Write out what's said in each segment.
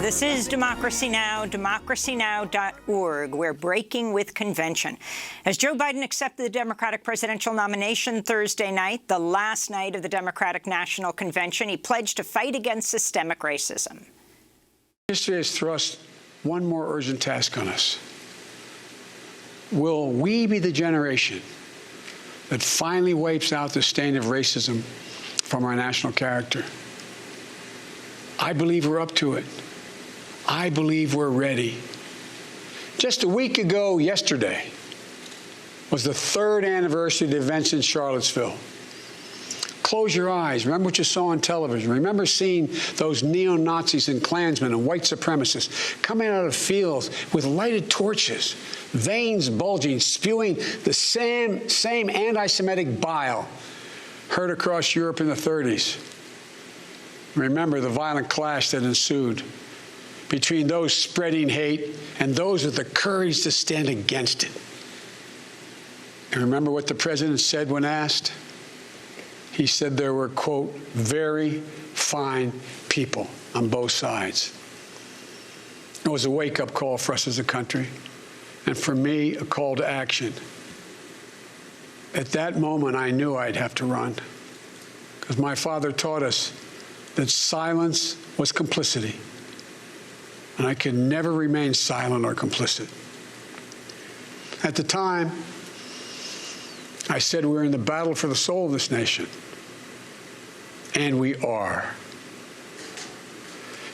This is Democracy Now!, democracynow.org. We're breaking with convention. As Joe Biden accepted the Democratic presidential nomination Thursday night, the last night of the Democratic National Convention, he pledged to fight against systemic racism. History has thrust one more urgent task on us. Will we be the generation that finally wipes out the stain of racism from our national character? I believe we're up to it. I believe we're ready. Just a week ago yesterday was the 3rd anniversary of the events in Charlottesville. Close your eyes. Remember what you saw on television. Remember seeing those neo-Nazis and Klansmen and white supremacists coming out of fields with lighted torches, veins bulging, spewing the same anti-Semitic bile heard across Europe in the 30s. Remember the violent clash that ensued between those spreading hate and those with the courage to stand against it. And remember what the president said when asked? He said there were, quote, very fine people on both sides. It was a wake-up call for us as a country, and for me, a call to action. At that moment, I knew I'd have to run, because my father taught us that silence was complicity, and I could never remain silent or complicit. At the time, I said we were in the battle for the soul of this nation, and we are.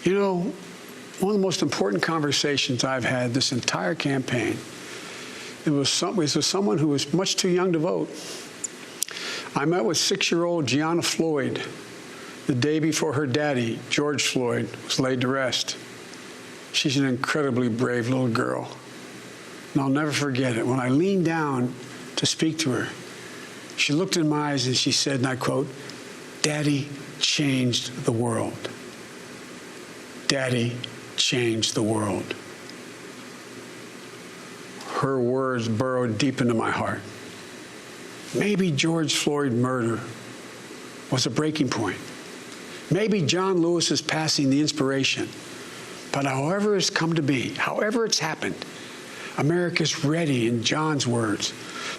You know, one of the most important conversations I've had this entire campaign, it was with someone who was much too young to vote. I met with 6-year-old Gianna Floyd the day before her daddy, George Floyd, was laid to rest. She's an incredibly brave little girl, and I'll never forget it. When I leaned down to speak to her, she looked in my eyes and she said, and I quote, "Daddy changed the world. Daddy changed the world." Her words burrowed deep into my heart. Maybe George Floyd's murder was a breaking point. Maybe John Lewis's passing the inspiration. But however it's come to be, however it's happened, America's ready, in John's words,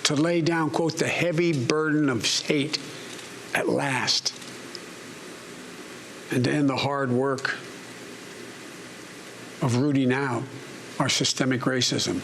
to lay down, quote, the heavy burden of hate at last, and to end the hard work of rooting out our systemic racism.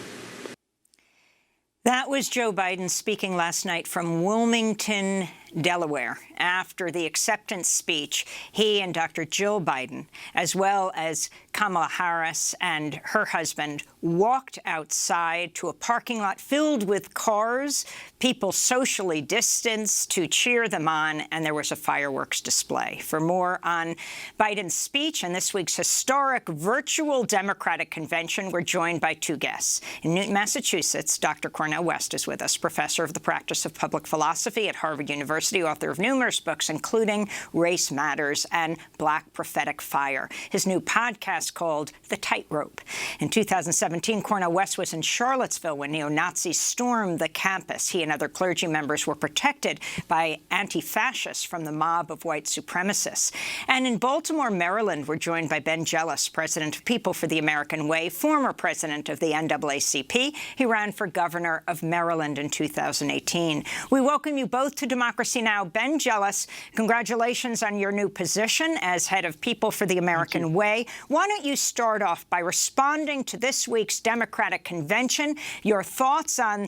That was Joe Biden speaking last night from Wilmington, Delaware. After the acceptance speech, he and Dr. Jill Biden, as well as Kamala Harris and her husband, walked outside to a parking lot filled with cars, people socially distanced to cheer them on, and there was a fireworks display. For more on Biden's speech and this week's historic virtual Democratic convention, we're joined by 2 guests. In Newton, Massachusetts, Dr. Cornel is with us, professor of the practice of public philosophy at Harvard University, author of numerous books, including Race Matters and Black Prophetic Fire. His new podcast called The Tightrope. In 2017, Cornel West was in Charlottesville when neo-Nazis stormed the campus. He and other clergy members were protected by anti-fascists from the mob of white supremacists. And in Baltimore, Maryland, we're joined by Ben Jealous, president of People for the American Way, former president of the NAACP. He ran for governor of Maryland in 2018. We welcome you both to Democracy Now! Ben Jealous, congratulations on your new position as head of People for the American Way. Why don't you start off by responding to this week's Democratic convention, your thoughts on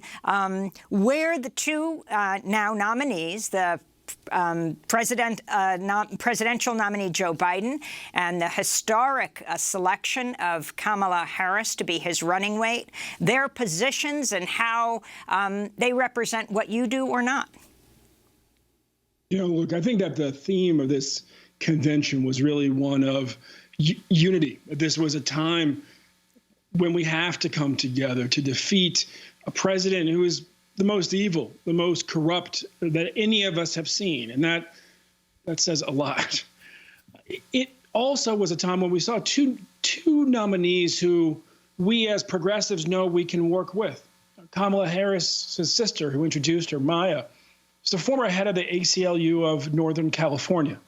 where the 2 now nominees, the presidential nominee Joe Biden and the historic selection of Kamala Harris to be his running mate, their positions and how they represent what you do or not. You know, look, I think that the theme of this convention was really one of unity. This was a time when we have to come together to defeat a president who is the most evil, the most corrupt that any of us have seen. And that says a lot. It also was a time when we saw two nominees who we as progressives know we can work with. Kamala Harris, his sister, who introduced her, Maya, is the former head of the ACLU of Northern California.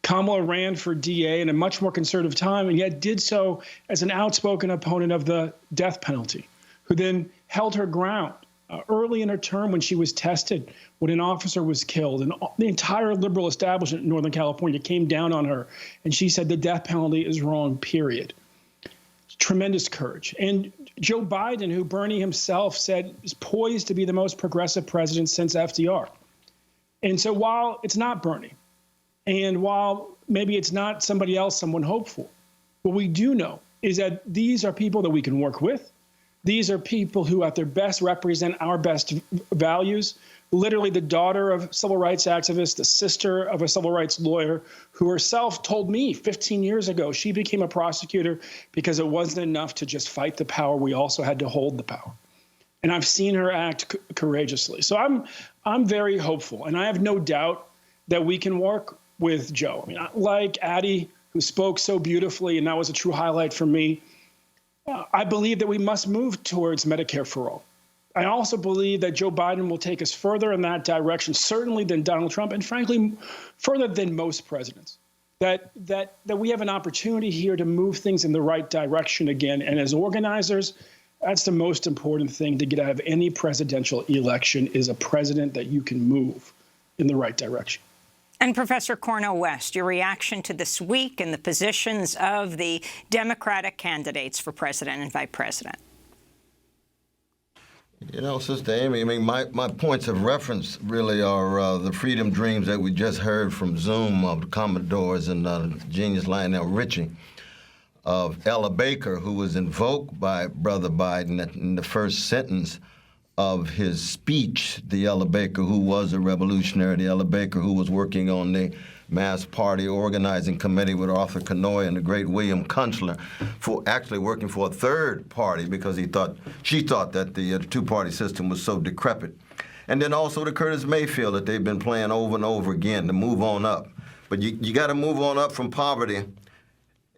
Kamala ran for DA in a much more conservative time, and yet did so as an outspoken opponent of the death penalty, who then held her ground early in her term when she was tested, when an officer was killed. And the entire liberal establishment in Northern California came down on her, and she said the death penalty is wrong, period. Tremendous courage. And Joe Biden, who Bernie himself said is poised to be the most progressive president since FDR. And so while it's not Bernie, and while maybe it's not somebody else someone hoped for, what we do know is that these are people that we can work with. These are people who at their best represent our best values. Literally the daughter of a civil rights activist, the sister of a civil rights lawyer, who herself told me 15 years ago she became a prosecutor because it wasn't enough to just fight the power. We also had to hold the power. And I've seen her act courageously. So I'm very hopeful. And I have no doubt that we can work with Joe. I mean, like Addie, who spoke so beautifully, and that was a true highlight for me, I believe that we must move towards Medicare for all. I also believe that Joe Biden will take us further in that direction, certainly than Donald Trump, and frankly, further than most presidents. That we have an opportunity here to move things in the right direction again. And as organizers, that's the most important thing to get out of any presidential election, is a president that you can move in the right direction. And Professor Cornel West, your reaction to this week and the positions of the Democratic candidates for president and vice president. You know, Sister Amy, I mean, my points of reference really are the freedom dreams that we just heard from Zoom of the Commodores and genius Lionel Richie, of Ella Baker, who was invoked by Brother Biden in the first sentence of his speech, the Ella Baker who was a revolutionary, the Ella Baker who was working on the Mass Party Organizing Committee with Arthur Kanoy and the great William Kunstler, for actually working for a third party because she thought that the two-party system was so decrepit. And then also the Curtis Mayfield that they've been playing over and over again to move on up. But you got to move on up from poverty,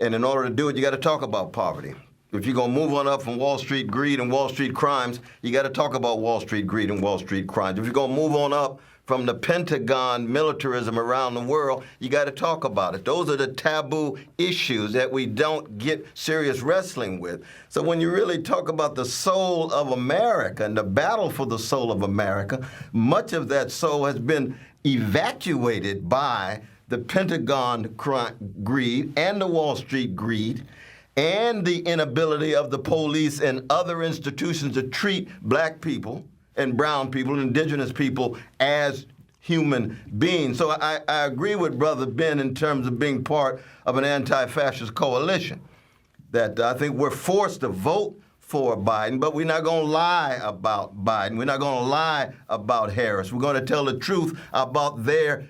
and in order to do it, you got to talk about poverty. If you're going to move on up from Wall Street greed and Wall Street crimes, you got to talk about Wall Street greed and Wall Street crimes. If you're going to move on up from the Pentagon militarism around the world, you got to talk about it. Those are the taboo issues that we don't get serious wrestling with. So when you really talk about the soul of America and the battle for the soul of America, much of that soul has been evacuated by the Pentagon greed and the Wall Street greed, and the inability of the police and other institutions to treat black people and brown people and indigenous people as human beings. So I agree with Brother Ben in terms of being part of an anti-fascist coalition, that I think we're forced to vote for Biden, but we're not going to lie about Biden. We're not going to lie about Harris. We're going to tell the truth about their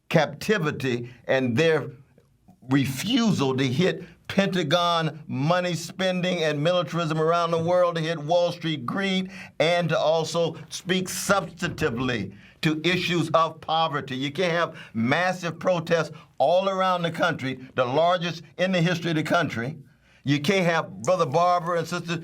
captivity and their refusal to hit Pentagon money spending and militarism around the world, to hit Wall Street greed, and to also speak substantively to issues of poverty. You can't have massive protests all around the country, the largest in the history of the country. You can't have Brother Barber and Sister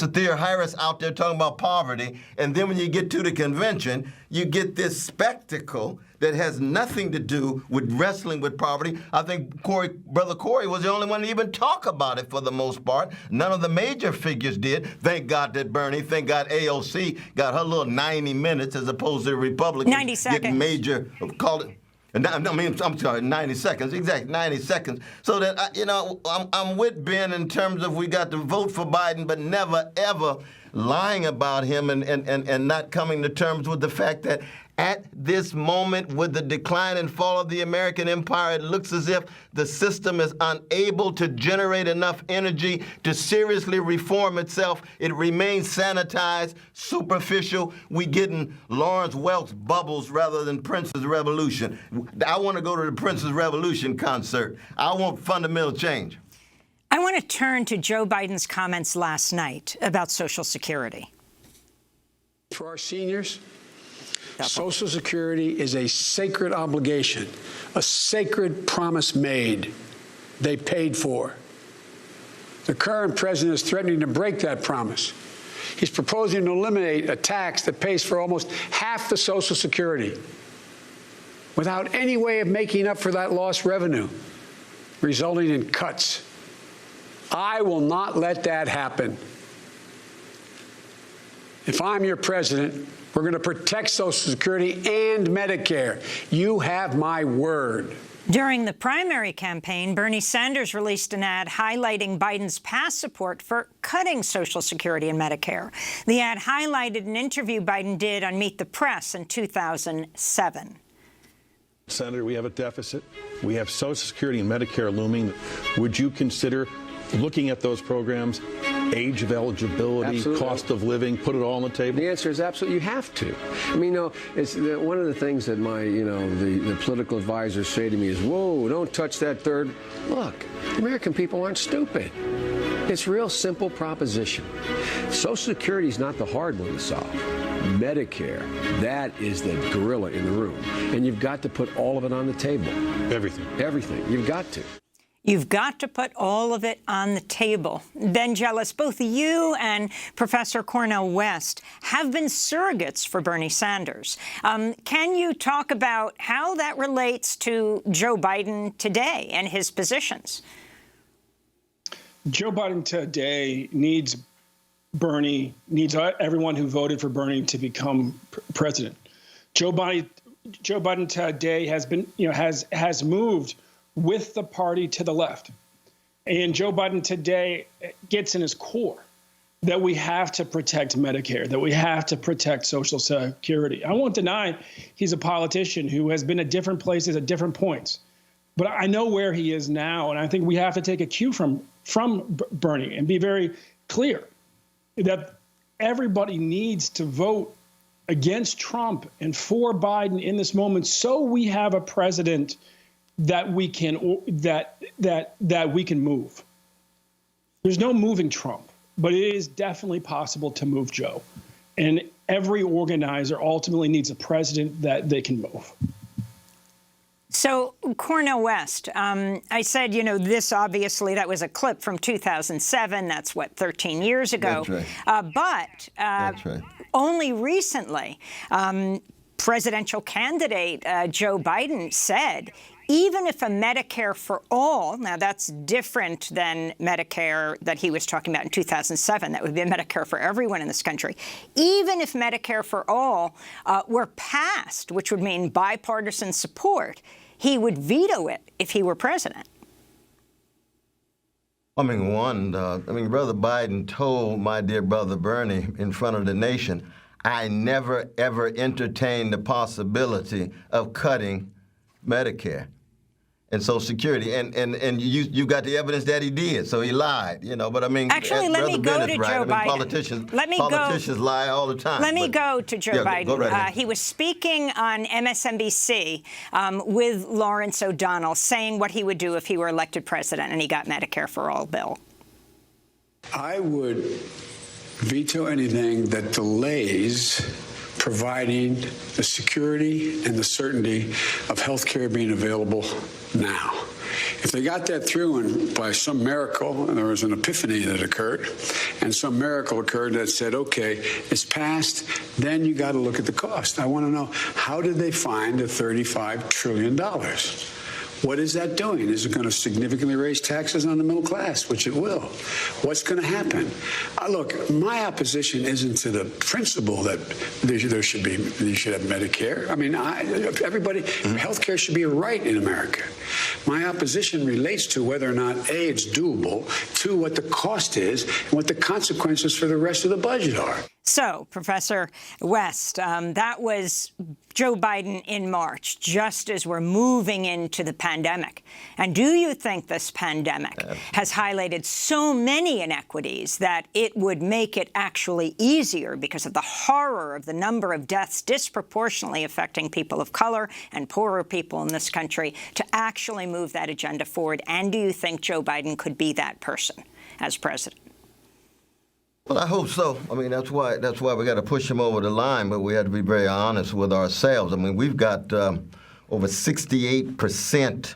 Thea Harris out there talking about poverty, and then when you get to the convention, you get this spectacle that has nothing to do with wrestling with poverty. I think Brother Corey was the only one to even talk about it for the most part. None of the major figures did. Thank God that Bernie, thank God AOC got her little 90 minutes as opposed to the Republicans 90 seconds. getting major, call it, I'm sorry, 90 seconds, exactly, 90 seconds. So that, I'm with Ben in terms of we got to vote for Biden, but never, ever lying about him and not coming to terms with the fact that at this moment, with the decline and fall of the American empire, it looks as if the system is unable to generate enough energy to seriously reform itself. It remains sanitized, superficial. We getting Lawrence Welk's bubbles rather than Prince's Revolution. I want to go to the Prince's Revolution concert. I want fundamental change. I want to turn to Joe Biden's comments last night about Social Security. For our seniors, Social Security is a sacred obligation, a sacred promise made. They paid for. The current president is threatening to break that promise. He's proposing to eliminate a tax that pays for almost half the Social Security. without any way of making up for that lost revenue, resulting in cuts. I will not let that happen. If I'm your president, we're going to protect Social Security and Medicare. You have my word. During the primary campaign, Bernie Sanders released an ad highlighting Biden's past support for cutting Social Security and Medicare. The ad highlighted an interview Biden did on Meet the Press in 2007. Senator, we have a deficit. We have Social Security and Medicare looming. Would you consider looking at those programs, age of eligibility, absolutely. Cost of living, put it all on the table? The answer is absolutely. You have to. I mean, it's one of the things that my, the political advisors say to me is, "Whoa, don't touch that third." Look, American people aren't stupid. It's a real simple proposition. Social Security is not the hard one to solve. Medicare, that is the gorilla in the room, and you've got to put all of it on the table. Everything. Everything. You've got to. You've got to put all of it on the table. Ben Jealous, both you and Professor Cornel West have been surrogates for Bernie Sanders. Can you talk about how that relates to Joe Biden today and his positions? Joe Biden today needs everyone who voted for Bernie to become president. Joe Biden today has been, has moved with the party to the left. And Joe Biden today gets in his core that we have to protect Medicare, that we have to protect Social Security. I won't deny he's a politician who has been at different places at different points. But I know where he is now, and I think we have to take a cue from Bernie and be very clear that everybody needs to vote against Trump and for Biden in this moment, so we have a president that we can move. There's no moving Trump, but it is definitely possible to move Joe. And every organizer ultimately needs a president that they can move. So, Cornel West, I said, this obviously, that was a clip from 2007. That's, 13 years ago. That's right. That's right. Only recently, presidential candidate Joe Biden said, even if a Medicare for all, now that's different than Medicare that he was talking about in 2007, that would be a Medicare for everyone in this country. Even if Medicare for all were passed, which would mean bipartisan support, he would veto it if he were president. Brother Biden told my dear brother Bernie in front of the nation, I never, ever entertained the possibility of cutting Medicare and Social Security, and you got the evidence that he did, so he lied, But actually, let me go to Joe Biden. Politicians lie all the time. Let me go to Joe Biden. Go right ahead. He was speaking on MSNBC with Lawrence O'Donnell, saying what he would do if he were elected president and he got Medicare for all bill. I would veto anything that delays providing the security and the certainty of health care being available now. If they got that through and by some miracle, and there was an epiphany that occurred, and some miracle occurred that said, okay, it's passed, then you got to look at the cost. I want to know, how did they find the $35 trillion? What is that doing? Is it going to significantly raise taxes on the middle class, which it will? What's going to happen? Look, my opposition isn't to the principle that you should have Medicare. Everybody, health care should be a right in America. My opposition relates to whether or not, A, it's doable, two, what the cost is, and what the consequences for the rest of the budget are. So, Professor West, that was Joe Biden in March, just as we're moving into the pandemic. And do you think this pandemic has highlighted so many inequities that it would make it actually easier, because of the horror of the number of deaths disproportionately affecting people of color and poorer people in this country, to actually move that agenda forward? And do you think Joe Biden could be that person as president? Well, I hope so. That's why we got to push him over the line, but we have to be very honest with ourselves. We've got over 68%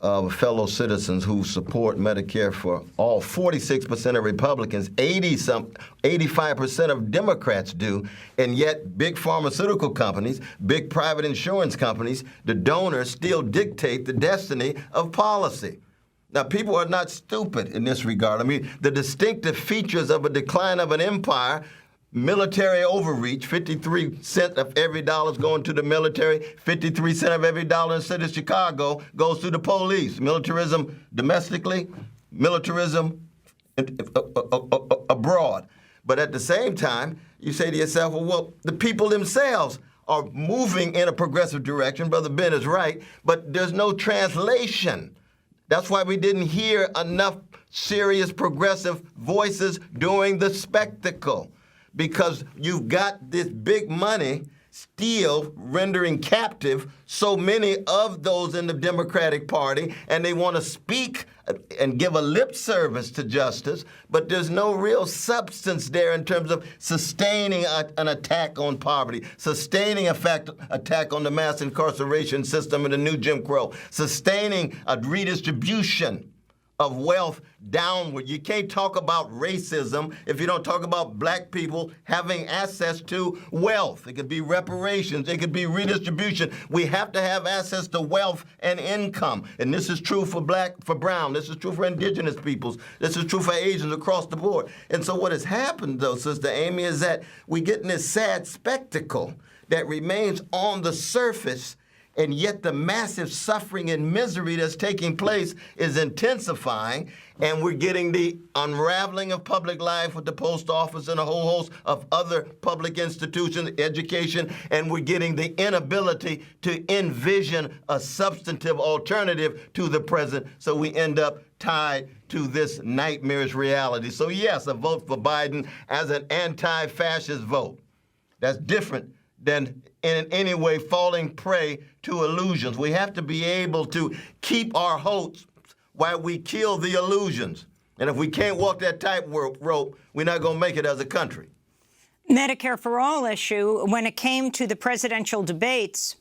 fellow citizens who support Medicare for all. 46% of Republicans, 85% of Democrats do, and yet big pharmaceutical companies, big private insurance companies, the donors still dictate the destiny of policy. Now, people are not stupid in this regard. I mean, the distinctive features of a decline of an empire: military overreach, 53 cents of every dollar is going to the military, 53 cents of every dollar in the city of Chicago goes to the police. Militarism domestically, militarism abroad. But at the same time, you say to yourself, well, the people themselves are moving in a progressive direction. Brother Ben is right, but there's no translation. That's why we didn't hear enough serious progressive voices during the spectacle. Because you've got this big money still rendering captive so many of those in the Democratic Party, and they want to speak and give a lip service to justice, but there's no real substance there in terms of sustaining an attack on poverty, sustaining attack on the mass incarceration system and the new Jim Crow, sustaining a redistribution of wealth downward. You can't talk about racism if you don't talk about black people having access to wealth. It could be reparations. It could be redistribution. We have to have access to wealth and income. And this is true for black, for brown. This is true for indigenous peoples. This is true for Asians across the board. And so what has happened, though, Sister Amy, is that we get in this sad spectacle that remains on the surface, and yet the massive suffering and misery that's taking place is intensifying, and we're getting the unraveling of public life with the post office and a whole host of other public institutions, education, and we're getting the inability to envision a substantive alternative to the present, so we end up tied to this nightmarish reality. So yes, a vote for Biden as an anti-fascist vote. That's different than in any way falling prey to illusions. We have to be able to keep our hopes while we kill the illusions. And if we can't walk that tightrope, we're not going to make it as a country. Medicare for All issue, when it came to the presidential debates,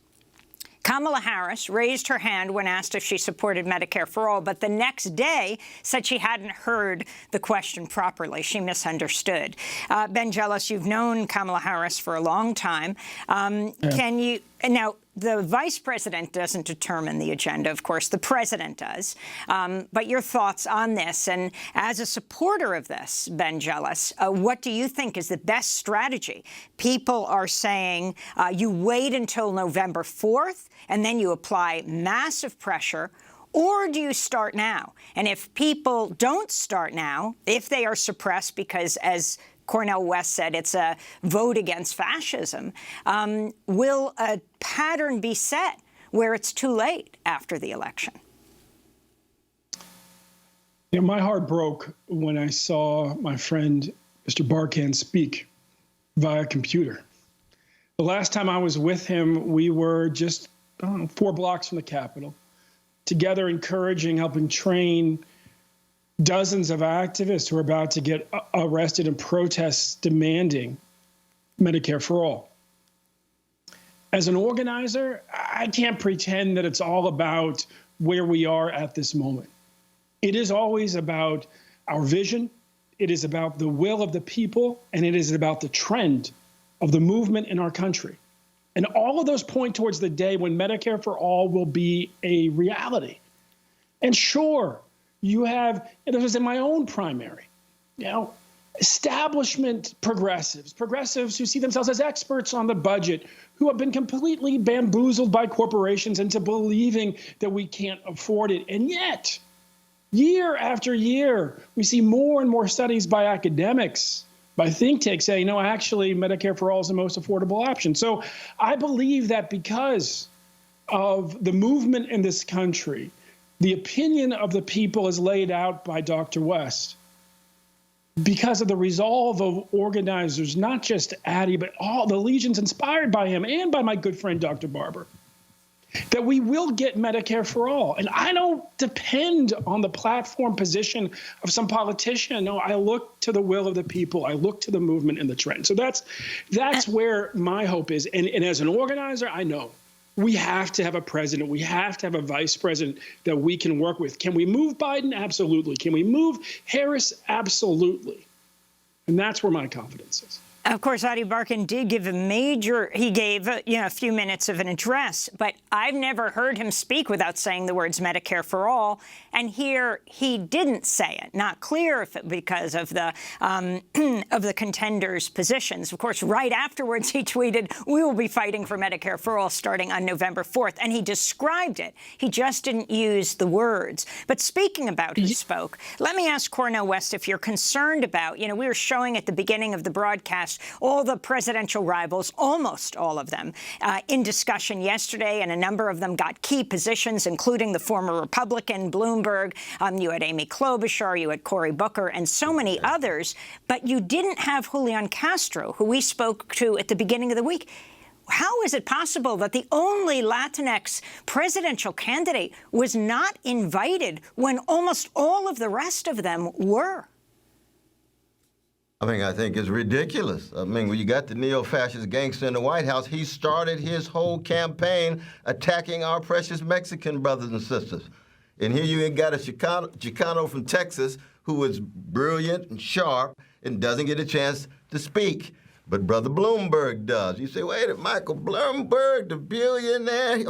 Kamala Harris raised her hand when asked if she supported Medicare for All, but the next day said she hadn't heard the question properly. She misunderstood. Ben Jealous, you've known Kamala Harris for a long time. Can you... Now, the vice president doesn't determine the agenda, of course. The president does. But your thoughts on this, and as a supporter of this, Ben Jealous, what do you think is the best strategy? People are saying you wait until November 4th, and then you apply massive pressure, or do you start now? And if people don't start now, if they are suppressed because, as Cornel West said, it's a vote against fascism, will a pattern be set where it's too late after the election? You know, my heart broke when I saw my friend, Mr. Barkan, speak via computer. The last time I was with him, we were just 4 blocks from the Capitol, together encouraging, helping train dozens of activists who are about to get arrested in protests demanding Medicare for all. As an organizer, I can't pretend that it's all about where we are at this moment. It is always about our vision, it is about the will of the people, and it is about the trend of the movement in our country. And all of those point towards the day when Medicare for all will be a reality. And sure, you have, and this was in my own primary, establishment progressives who see themselves as experts on the budget, who have been completely bamboozled by corporations into believing that we can't afford it. And yet, year after year, we see more and more studies by academics, by think tanks saying, no, actually, Medicare for all is the most affordable option. So I believe that because of the movement in this country, the opinion of the people is laid out by Dr. West, because of the resolve of organizers, not just Addie, but all the legions inspired by him and by my good friend, Dr. Barber, that we will get Medicare for all. And I don't depend on the platform position of some politician. No, I look to the will of the people. I look to the movement and the trend. So that's where my hope is. And as an organizer, I know we have to have a president. We have to have a vice president that we can work with. Can we move Biden? Absolutely. Can we move Harris? Absolutely. And that's where my confidence is. Of course, Adi Barkan did give he gave a few minutes of an address, but I've never heard him speak without saying the words Medicare for all. And here he didn't say it. Not clear if it because of the contenders' positions. Of course, right afterwards, he tweeted, "We will be fighting for Medicare for all starting on November 4th." And he described it. He just didn't use the words. But speaking about who spoke, let me ask Cornel West if you're concerned about, we were showing at the beginning of the broadcast all the presidential rivals, almost all of them, in discussion yesterday, and a number of them got key positions, including the former Republican Bloomberg. You had Amy Klobuchar, you had Cory Booker, and so many others. But you didn't have Julian Castro, who we spoke to at the beginning of the week. How is it possible that the only Latinx presidential candidate was not invited when almost all of the rest of them were? I think it's ridiculous. When you got the neo-fascist gangster in the White House, he started his whole campaign attacking our precious Mexican brothers and sisters. And here you got a Chicano from Texas who is brilliant and sharp and doesn't get a chance to speak. But Brother Bloomberg does. You say, wait a minute, Michael Bloomberg, the billionaire.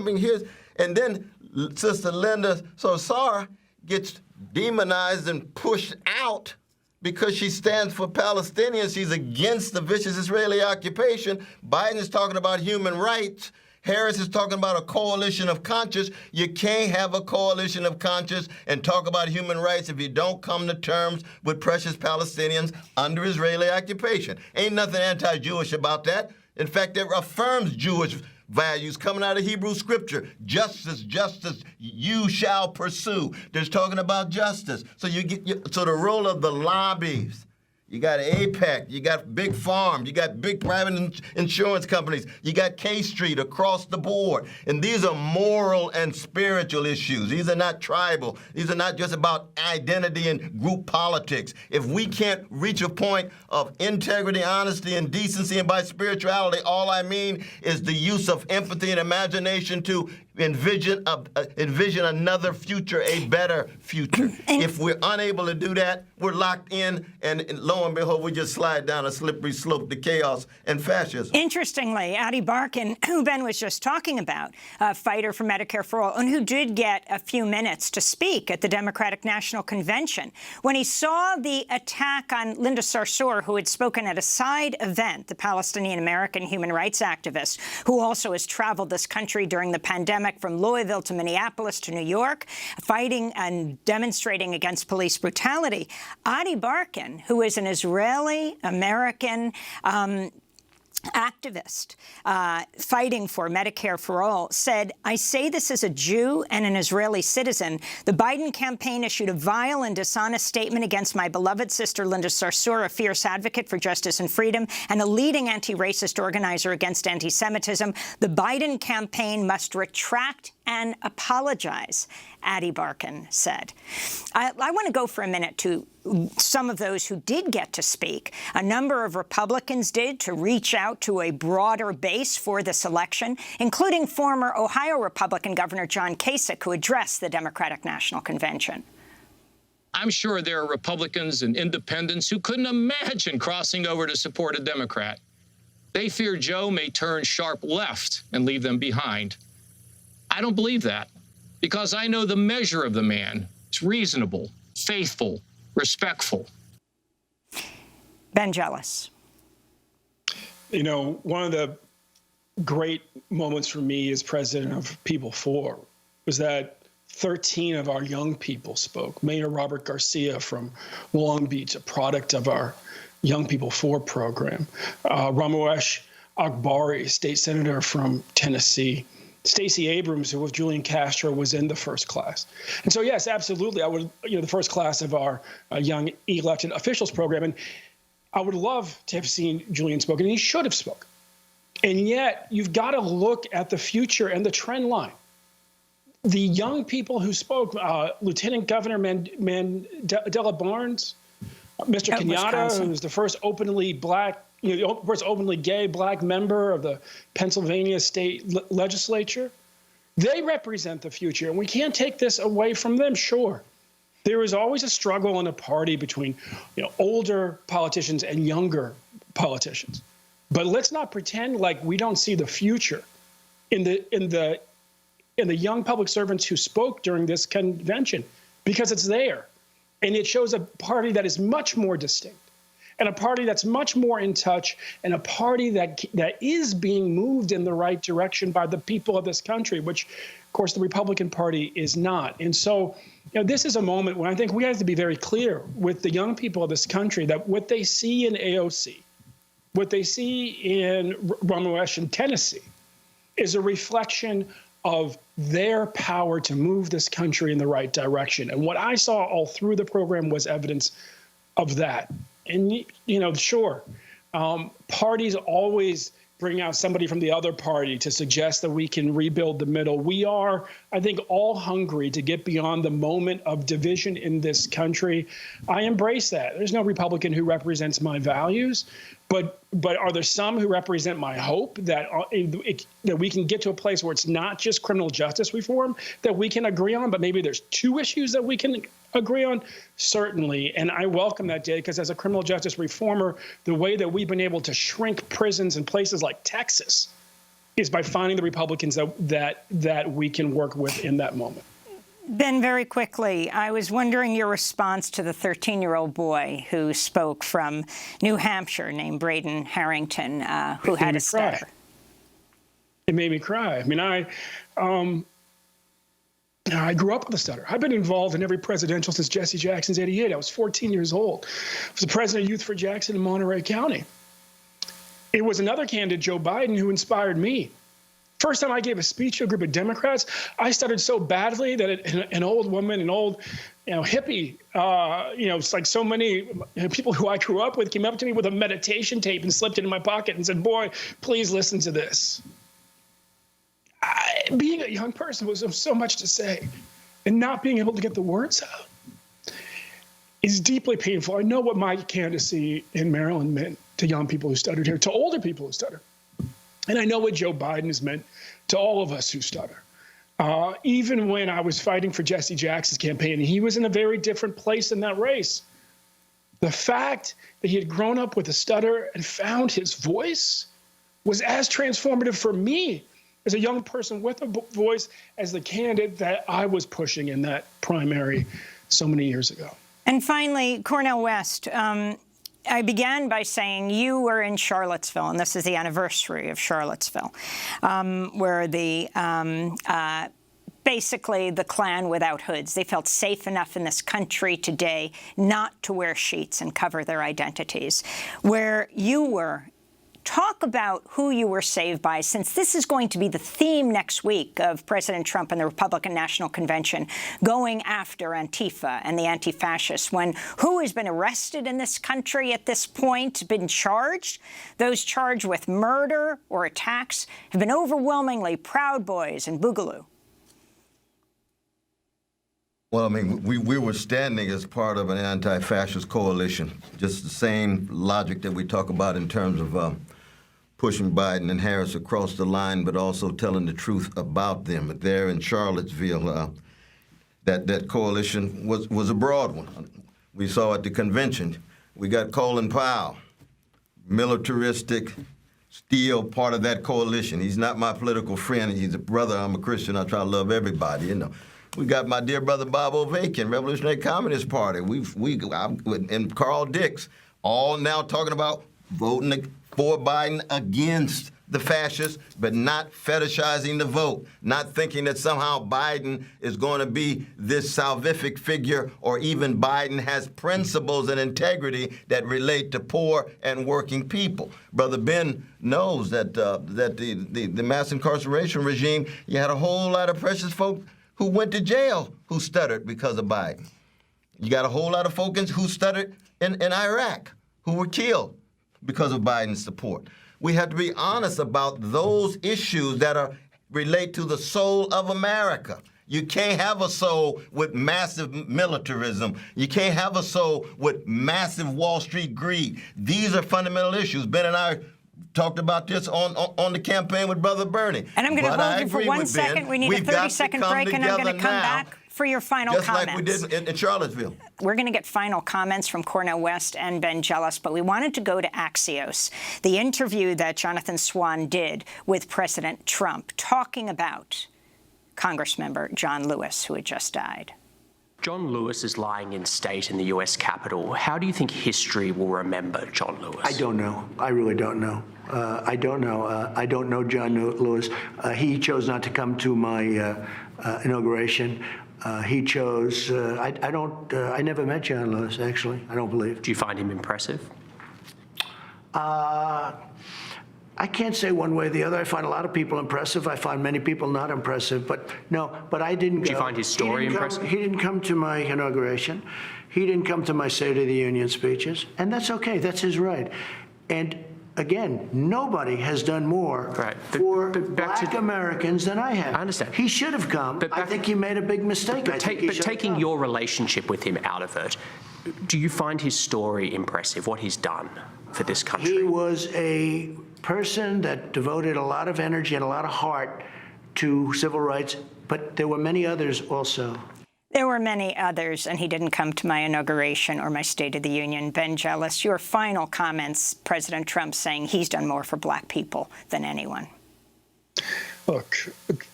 And then Sister Linda Sarsour gets demonized and pushed out because she stands for Palestinians. She's against the vicious Israeli occupation. Biden is talking about human rights. Harris is talking about a coalition of conscience. You can't have a coalition of conscience and talk about human rights if you don't come to terms with precious Palestinians under Israeli occupation. Ain't nothing anti-Jewish about that. In fact, it affirms Jewish values coming out of Hebrew scripture. Justice, justice, you shall pursue. There's talking about justice. So so the role of the lobbies. You got AIPAC, you got Big Farm, you got big private insurance companies, you got K Street across the board. And these are moral and spiritual issues. These are not tribal. These are not just about identity and group politics. If we can't reach a point of integrity, honesty, and decency, and by spirituality, all I mean is the use of empathy and imagination to envision another future, a better future. If we're unable to do that, we're locked in, and lo and behold, we just slide down a slippery slope to chaos and fascism. Interestingly, Adi Barkan, who Ben was just talking about, a fighter for Medicare for all, and who did get a few minutes to speak at the Democratic National Convention, when he saw the attack on Linda Sarsour, who had spoken at a side event, the Palestinian-American human rights activist, who also has traveled this country during the pandemic, from Louisville to Minneapolis to New York, fighting and demonstrating against police brutality. Adi Barkan, who is an Israeli-American activist fighting for Medicare for all, said, "I say this as a Jew and an Israeli citizen. The Biden campaign issued a vile and dishonest statement against my beloved sister Linda Sarsour, a fierce advocate for justice and freedom and a leading anti-racist organizer against anti-Semitism. The Biden campaign must retract and apologize," Adi Barkan said. I want to go for a minute to some of those who did get to speak. A number of Republicans did, to reach out to a broader base for this election, including former Ohio Republican Governor John Kasich, who addressed the Democratic National Convention. I'm sure there are Republicans and independents who couldn't imagine crossing over to support a Democrat. They fear Joe may turn sharp left and leave them behind. I don't believe that, because I know the measure of the man. It's reasonable, faithful, respectful. Ben Jealous. One of the great moments for me as president of People For was that 13 of our young people spoke. Mayor Robert Garcia from Long Beach, a product of our Young People For program. Ramesh Akbari, state senator from Tennessee. Stacey Abrams, who with Julian Castro was in the first class. And so, yes, absolutely, I would, the first class of our young elected officials program. And I would love to have seen Julian spoken, and he should have spoken. And yet, you've got to look at the future and the trend line. The young people who spoke, Lieutenant Governor Mandela Barnes, Mr. Kenyatta, who was the first openly black the first openly gay black member of the Pennsylvania state legislature. They represent the future, and we can't take this away from them. Sure, there is always a struggle in a party between, older politicians and younger politicians. But let's not pretend like we don't see the future in the young public servants who spoke during this convention, because it's there, and it shows a party that is much more distinct, and a party that's much more in touch, and a party that is being moved in the right direction by the people of this country, which, of course, the Republican Party is not. And so, this is a moment when I think we have to be very clear with the young people of this country that what they see in AOC, what they see in Ramesh in Tennessee, is a reflection of their power to move this country in the right direction. And what I saw all through the program was evidence of that. And, sure, parties always bring out somebody from the other party to suggest that we can rebuild the middle. We are, I think, all hungry to get beyond the moment of division in this country. I embrace that. There's no Republican who represents my values, but are there some who represent my hope that that we can get to a place where it's not just criminal justice reform that we can agree on, but maybe there's two issues that we can agree on? Certainly. And I welcome that day, because as a criminal justice reformer, the way that we've been able to shrink prisons in places like Texas is by finding the Republicans that we can work with in that moment. Ben, very quickly, I was wondering your response to the 13-year-old boy who spoke from New Hampshire named Braden Harrington, who had a stutter. It made me cry. I mean, I grew up with a stutter. I've been involved in every presidential since Jesse Jackson's '88. I was 14 years old. I was the president of Youth for Jackson in Monterey County. It was another candidate, Joe Biden, who inspired me. First time I gave a speech to a group of Democrats, I stuttered so badly that an old woman, an old hippie, it's like so many people who I grew up with came up to me with a meditation tape and slipped it in my pocket and said, "Boy, please listen to this." Being a young person was so much to say, and not being able to get the words out is deeply painful. I know what my candidacy in Maryland meant to young people who stuttered here, to older people who stutter. And I know what Joe Biden has meant to all of us who stutter. Even when I was fighting for Jesse Jackson's campaign, he was in a very different place in that race. The fact that he had grown up with a stutter and found his voice was as transformative for me as a young person with a voice as the candidate that I was pushing in that primary so many years ago. And finally, Cornel West, I began by saying you were in Charlottesville, and this is the anniversary of Charlottesville, where basically the Klan without hoods, they felt safe enough in this country today not to wear sheets and cover their identities. Where you were, talk about who you were saved by, since this is going to be the theme next week of President Trump and the Republican National Convention going after Antifa and the anti-fascists, when who has been arrested in this country at this point, been charged? Those charged with murder or attacks have been overwhelmingly Proud Boys and Boogaloo. Well, I mean, we were standing as part of an anti-fascist coalition, just the same logic that we talk about in terms of pushing Biden and Harris across the line, but also telling the truth about them. There in Charlottesville, that coalition was a broad one. We saw at the convention, we got Colin Powell, militaristic, still part of that coalition. He's not my political friend. He's a brother. I'm a Christian. I try to love everybody, We got my dear brother Bob Ovakin, Revolutionary Communist Party. And Carl Dix, all now talking about voting for Biden against the fascists, but not fetishizing the vote, not thinking that somehow Biden is going to be this salvific figure, or even Biden has principles and integrity that relate to poor and working people. Brother Ben knows that the mass incarceration regime, you had a whole lot of precious folk who went to jail who stuttered because of Biden. You got a whole lot of folks who stuttered in Iraq who were killed because of Biden's support. We have to be honest about those issues that relate to the soul of America. You can't have a soul with massive militarism. You can't have a soul with massive Wall Street greed. These are fundamental issues. Ben and I talked about this on the campaign with Brother Bernie. And I'm going to hold you for 1 second. We need a 30-second break, and I'm going to come back for your final just comments. like we did in Charlottesville. We're going to get final comments from Cornel West and Ben Jealous, but we wanted to go to Axios, the interview that Jonathan Swan did with President Trump, talking about Congressmember John Lewis, who had just died. John Lewis is lying in state in the U.S. Capitol. How do you think history will remember John Lewis? I don't know. I really don't know. I don't know. I don't know John Lewis. He chose not to come to my inauguration. He chose. I never met John Lewis, actually. I don't believe. Do you find him impressive? I can't say one way or the other. I find a lot of people impressive. I find many people not impressive. But no, but I didn't go. Do you find his story impressive? He didn't come to my inauguration. He didn't come to my State of the Union speeches. And that's okay. That's his right. And again, nobody has done more for black Americans than I have. I understand. He should have come. But I think he made a big mistake. But taking your relationship with him out of it, do you find his story impressive, what he's done for this country? He was a person that devoted a lot of energy and a lot of heart to civil rights, but there were many others also. There were many others, and he didn't come to my inauguration or my State of the Union. Ben Jealous, your final comments, President Trump saying he's done more for black people than anyone. Look,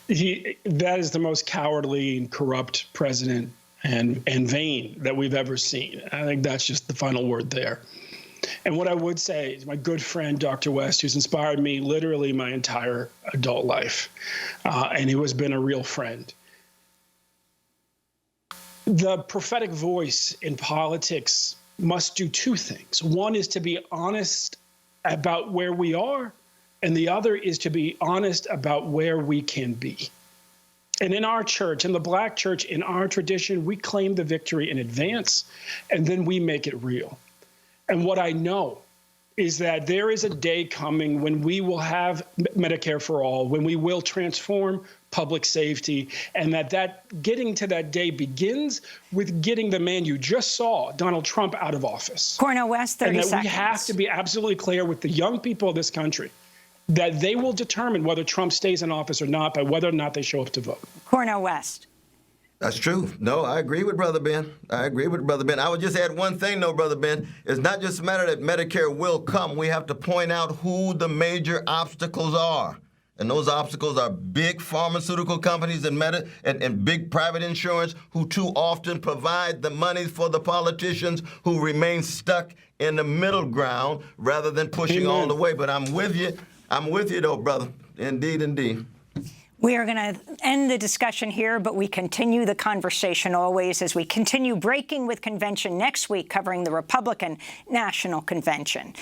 that is the most cowardly and corrupt president and vain that we've ever seen. I think that's just the final word there. And what I would say is my good friend, Dr. West, who's inspired me literally my entire adult life, and who has been a real friend. The prophetic voice in politics must do two things. One is to be honest about where we are, and the other is to be honest about where we can be. And in our church, in the black church, in our tradition, we claim the victory in advance, and then we make it real. And what I know is that there is a day coming when we will have Medicare for all, when we will transform public safety, and that getting to that day begins with getting the man you just saw, Donald Trump, out of office. Cornel West, 30 seconds. And that we have to be absolutely clear with the young people of this country that they will determine whether Trump stays in office or not by whether or not they show up to vote. Cornel West. That's true. No, I agree with Brother Ben. I would just add one thing, though, Brother Ben. It's not just a matter that Medicare will come. We have to point out who the major obstacles are. And those obstacles are big pharmaceutical companies and big private insurance who too often provide the money for the politicians who remain stuck in the middle ground rather than pushing all the way. But I'm with you. I'm with you, though, brother. Indeed, indeed. We are going to end the discussion here, but we continue the conversation always as we continue Breaking with Convention next week, covering the Republican National Convention.